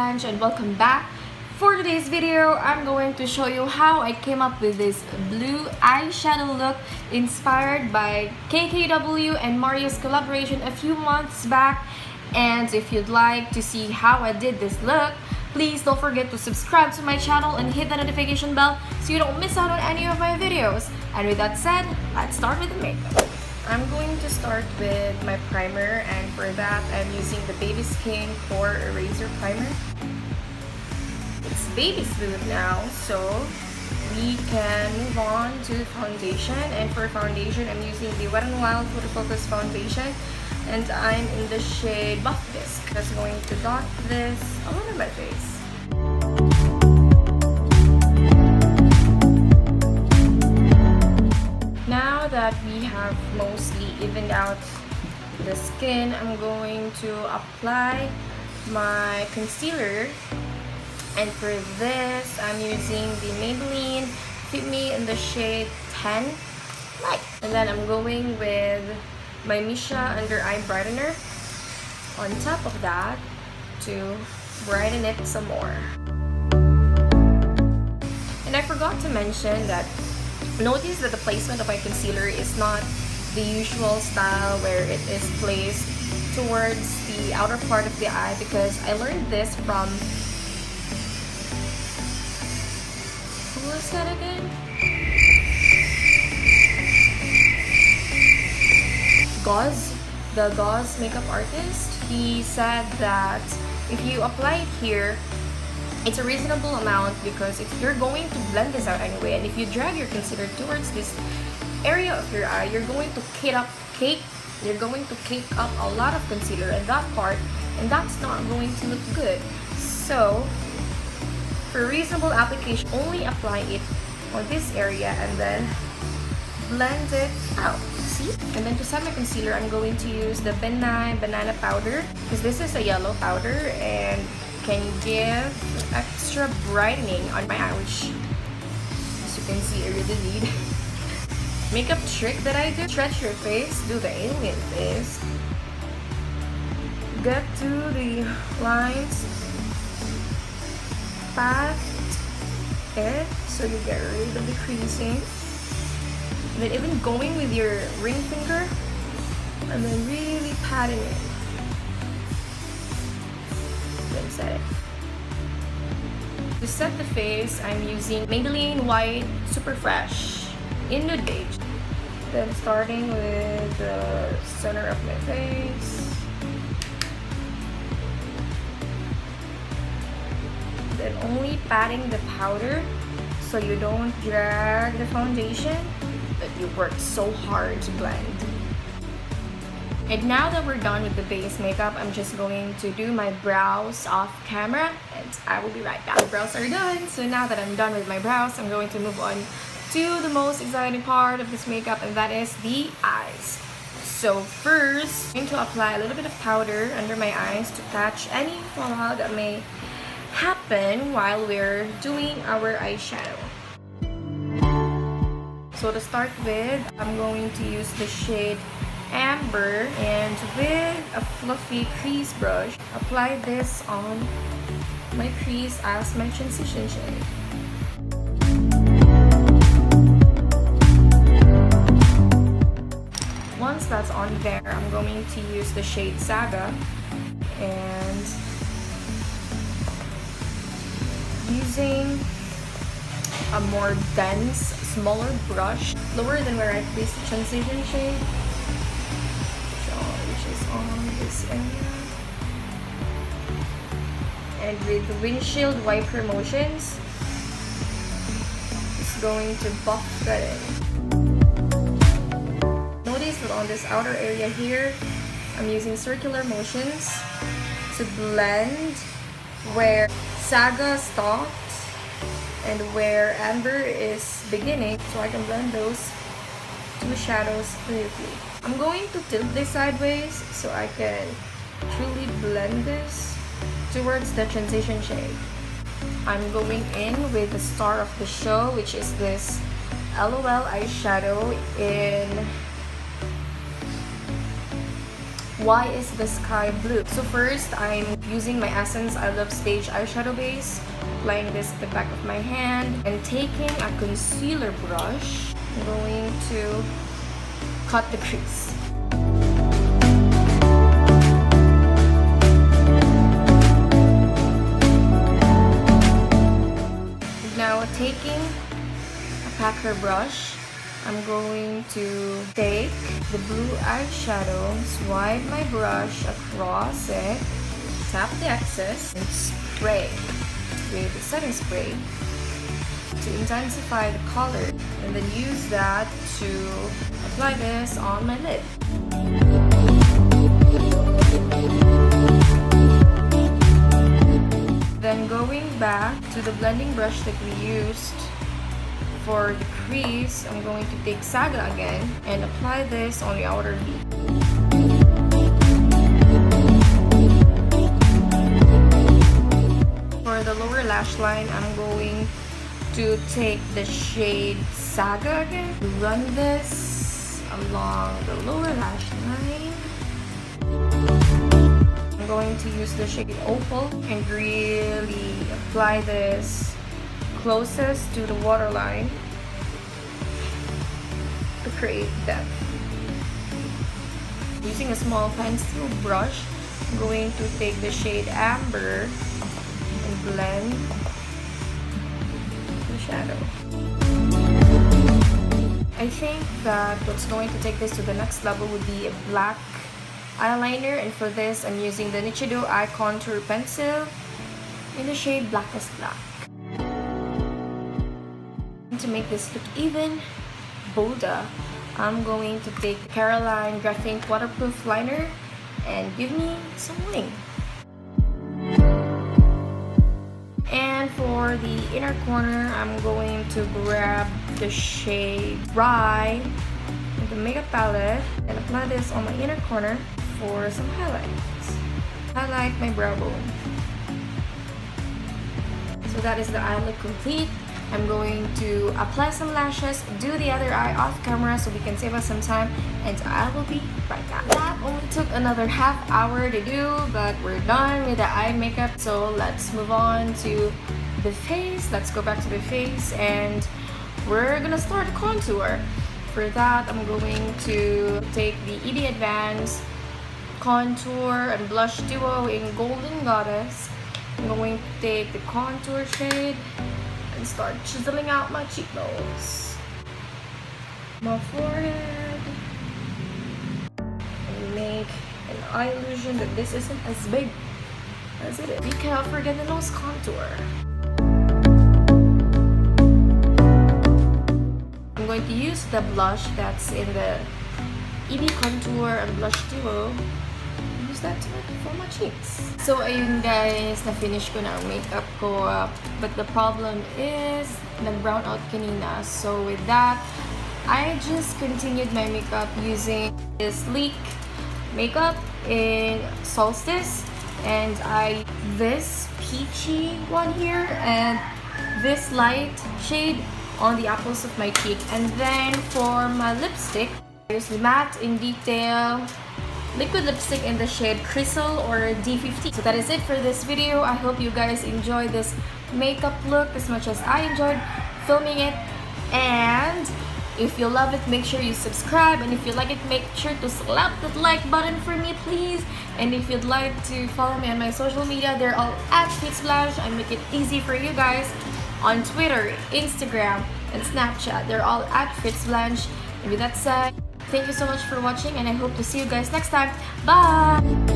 Blanche and welcome back. For today's video, I'm going to show you how I came up with this blue eyeshadow look inspired by KKW and Mario's collaboration a few months back. And if you'd like to see how I did this look, please don't forget to subscribe to my channel and hit the notification bell so you don't miss out on any of my videos. And with that said, let's start with the makeup. I'm going to start with my primer, and for that I'm using the Baby Skin Pore Eraser Primer. It's baby smooth now, so we can move on to foundation. And for foundation, I'm using the Wet n Wild Photofocus foundation, and I'm in the shade Buff Bisque. Just going to dot this all over my face. Now that we have mostly evened out the skin, I'm going to apply my concealer. And for this, I'm using the Maybelline Fit Me in the shade 10 Light. And then I'm going with my Missha Undereye Brightener on top of that to brighten it some more. And I forgot to mention that notice that the placement of my concealer is not the usual style where it is placed towards the outer part of the eye, because I learned this from, who was that again? Gauze, the Gauze makeup artist. He said that if you apply it here, it's a reasonable amount, because if you're going to blend this out anyway, and if you drag your concealer towards this area of your eye, you're going to cake up a lot of concealer in that part, and that's not going to look good. So for reasonable application, only apply it on this area and then blend it out. See? And then to set my concealer, I'm going to use the Benign Banana Powder, because this is a yellow powder and can give extra brightening on my eyelash. As you can see, I really need makeup trick that I do. Stretch your face, do the alien face, get to the lines, pat it so you get rid of the creasing, and then even going with your ring finger and then really patting it. Set it. To set the face, I'm using Maybelline White Superfresh in Nude Beige. Then starting with the center of my face. Then only patting the powder so you don't drag the foundation that you worked so hard to blend. And now that we're done with the base makeup, I'm just going to do my brows off camera, and I will be right back. My brows are done, so now that I'm done with my brows, I'm going to move on to the most exciting part of this makeup, and that is the eyes. So first, I'm going to apply a little bit of powder under my eyes to catch any fallout that may happen while we're doing our eyeshadow. So to start with, I'm going to use the shade Amber, and with a fluffy crease brush, apply this on my crease as my transition shade. Once that's on there, I'm going to use the shade Saga, and using a more dense, smaller brush, lower than where I placed the transition shade, on this area, and with windshield wiper motions, it's going to buff that in. Notice that on this outer area here, I'm using circular motions to blend where Saga stopped and where Amber is beginning, so I can blend those two shadows smoothly. I'm going to tilt this sideways so I can truly blend this towards the transition shade. I'm going in with the star of the show, which is this LOL eyeshadow in Why is the sky blue? So first, I'm using my Essence I Love Stage eyeshadow base, applying this at the back of my hand, and taking a concealer brush, I'm going to cut the crease. Now taking a packer brush, I'm going to take the blue eyeshadow, swipe my brush across it, tap the excess, and spray with the setting spray to intensify the color, and then use that to apply this on my lid. Then going back to the blending brush that we used for the crease, I'm going to take Saga again and apply this on the outer V. For the lower lash line, I'm going to take the shade Saga again, run this along the lower lash line. I'm going to use the shade Opal and really apply this closest to the waterline to create depth. Using a small pencil brush, I'm going to take the shade Amber and blend the shadow. I think that what's going to take this to the next level would be a black eyeliner, and for this I'm using the Eyeshadow Eye Contour Pencil in the shade Blackest Black. To make this look even bolder, I'm going to take the Careline Graphene Waterproof Liner and give me some wing. And for the inner corner, I'm going to grab the shade Rye with the makeup palette and apply this on my inner corner for some highlights. Highlight my brow bone. So that is the eye look complete. I'm going to apply some lashes, do the other eye off camera so we can save us some time, and I will be right back. That only took another half hour to do, but we're done with the eye makeup. So let's move on to the face. Let's go back to the face and we're gonna start the contour. For that, I'm going to take the EB Advance Contour and Blush Duo in Golden Goddess. I'm going to take the contour shade and start chiseling out my cheekbones, my forehead, and make an eye illusion that this isn't as big as it is. We cannot forget the nose contour. I'm going to use the blush that's in the EB Contour and Blush Duo. Use that to for my cheeks. So ayun guys, na-finish ko na ang makeup ko. But the problem is, nag-brown out kanina. So with that, I just continued my makeup using this sleek makeup in Solstice. And this peachy one here and this light shade on the apples of my cheek. And then for my lipstick, I use the Matte in Detail liquid lipstick in the shade Krysle or D50. So that is it for this video. I hope you guys enjoyed this makeup look as much as I enjoyed filming it. And if you love it, make sure you subscribe. And if you like it, make sure to slap that like button for me, please. And if you'd like to follow me on my social media, they're all at freetzblanche. I make it easy for you guys on Twitter, Instagram, and Snapchat. They're all at freetzblanche. And with that said, thank you so much for watching, and I hope to see you guys next time. Bye!